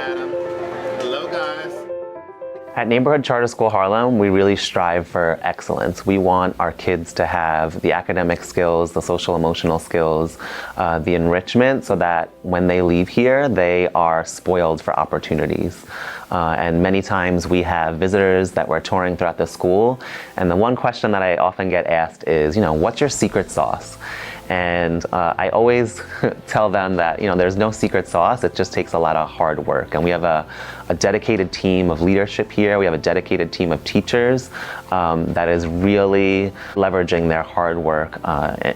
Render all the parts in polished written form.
Adam. Hello, guys. At Neighborhood Charter School Harlem, we really strive for excellence. We want our kids to have the academic skills, the social emotional skills, the enrichment, so that when they leave here, they are spoiled for opportunities. And many times we have visitors that we're touring throughout the school, and the one question that I often get asked is, what's your secret sauce? And I always tell them that, there's no secret sauce. It just takes a lot of hard work. And we have a dedicated team of leadership here. We have a dedicated team of teachers that is really leveraging their hard work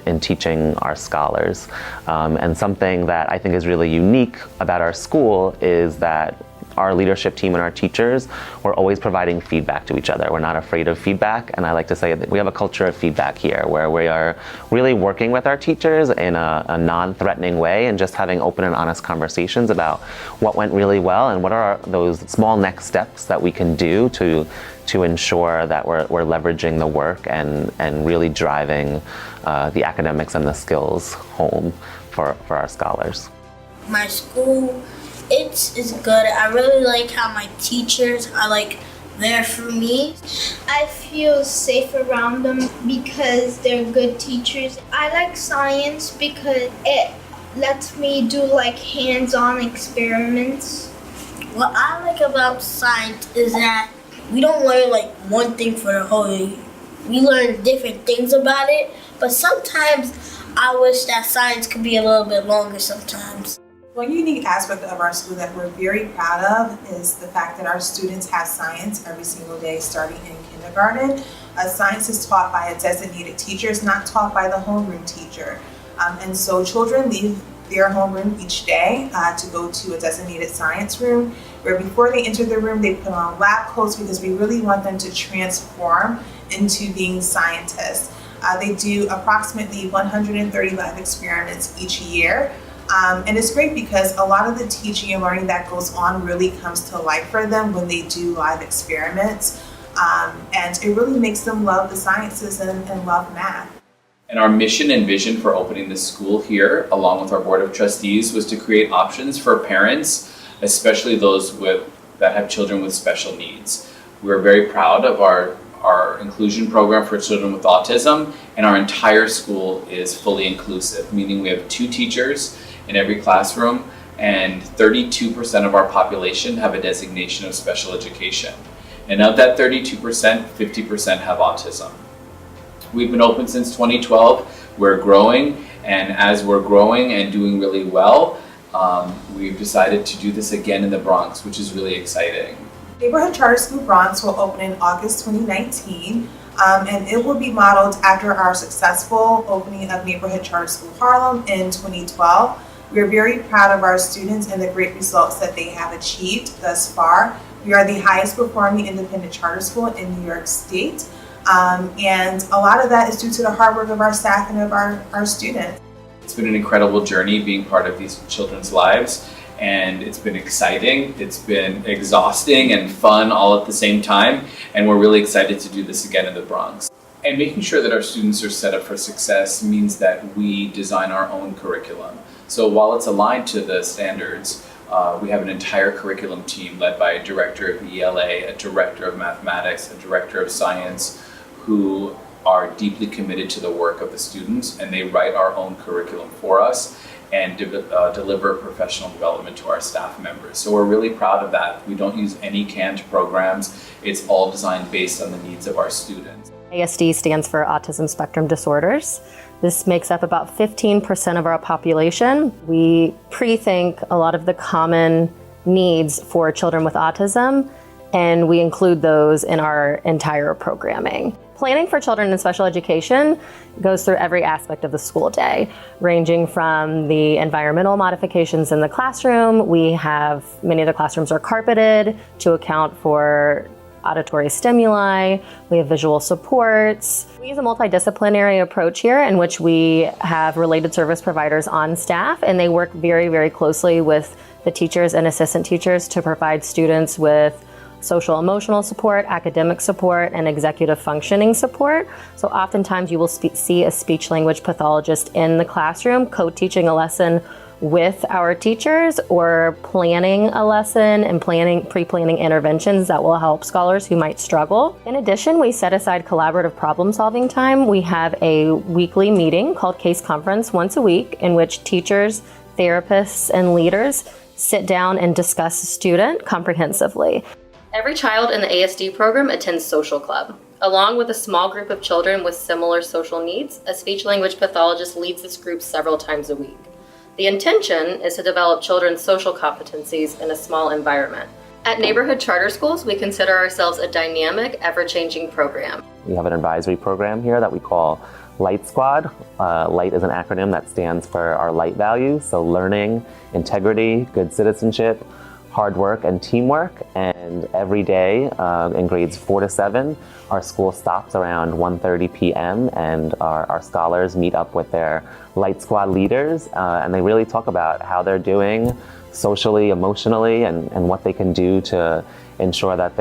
in teaching our scholars. And something that I think is really unique about our school is that our leadership team and our teachers, we're always providing feedback to each other. We're not afraid of feedback, and I like to say that we have a culture of feedback here where we are really working with our teachers in a non-threatening way and just having open and honest conversations about what went really well and what are those small next steps that we can do to ensure that we're leveraging the work and really driving the academics and the skills home for our scholars. My school, it's good. I really like how my teachers are there for me. I feel safe around them because they're good teachers. I like science because it lets me do hands-on experiments. What I like about science is that we don't learn one thing for the whole year. We learn different things about it, but sometimes I wish that science could be a little bit longer sometimes. One unique aspect of our school that we're very proud of is the fact that our students have science every single day starting in kindergarten. Science is taught by a designated teacher, it's not taught by the homeroom teacher. And so children leave their homeroom each day to go to a designated science room, where before they enter the room they put on lab coats because we really want them to transform into being scientists. They do approximately 130 lab experiments each year. And it's great because a lot of the teaching and learning that goes on really comes to life for them when they do live experiments. And it really makes them love the sciences and love math. And our mission and vision for opening this school here, along with our Board of Trustees, was to create options for parents, especially those that have children with special needs. We're very proud of our inclusion program for children with autism, and our entire school is fully inclusive, meaning we have 2 teachers in every classroom, and 32% of our population have a designation of special education. And of that 32%, 50% have autism. We've been open since 2012. We're growing, and as we're growing and doing really well, we've decided to do this again in the Bronx, which is really exciting. Neighborhood Charter School Bronx will open in August 2019, and it will be modeled after our successful opening of Neighborhood Charter School Harlem in 2012. We are very proud of our students and the great results that they have achieved thus far. We are the highest performing independent charter school in New York State, and a lot of that is due to the hard work of our staff and of our students. It's been an incredible journey being part of these children's lives, and it's been exciting, it's been exhausting and fun all at the same time, and we're really excited to do this again in the Bronx. And making sure that our students are set up for success means that we design our own curriculum. So while it's aligned to the standards, we have an entire curriculum team led by a director of ELA, a director of mathematics, a director of science, who are deeply committed to the work of the students, and they write our own curriculum for us and deliver professional development to our staff members. So we're really proud of that. We don't use any canned programs. It's all designed based on the needs of our students. ASD stands for Autism Spectrum Disorders. This makes up about 15% of our population. We pre-think a lot of the common needs for children with autism, and we include those in our entire programming. Planning for children in special education goes through every aspect of the school day, ranging from the environmental modifications in the classroom. Many of the classrooms are carpeted to account for auditory stimuli. We have visual supports. We use a multidisciplinary approach here in which we have related service providers on staff, and they work very, very closely with the teachers and assistant teachers to provide students with social emotional support, academic support, and executive functioning support. So oftentimes you will see a speech language pathologist in the classroom co-teaching a lesson with our teachers or planning a lesson and pre-planning interventions that will help scholars who might struggle. In addition, we set aside collaborative problem-solving time. We have a weekly meeting called Case Conference once a week in which teachers, therapists, and leaders sit down and discuss a student comprehensively. Every child in the ASD program attends social club. Along with a small group of children with similar social needs, a speech-language pathologist leads this group several times a week. The intention is to develop children's social competencies in a small environment. At neighborhood charter schools, we consider ourselves a dynamic, ever-changing program. We have an advisory program here that we call Light Squad. Light is an acronym that stands for our light values, so learning, integrity, good citizenship, hard work, and teamwork. And every day in grades 4 to 7, our school stops around 1:30 p.m. and our scholars meet up with their Light Squad leaders, and they really talk about how they're doing socially, emotionally, and what they can do to ensure that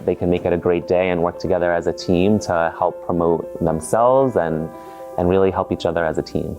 they can make it a great day and work together as a team to help promote themselves and really help each other as a team.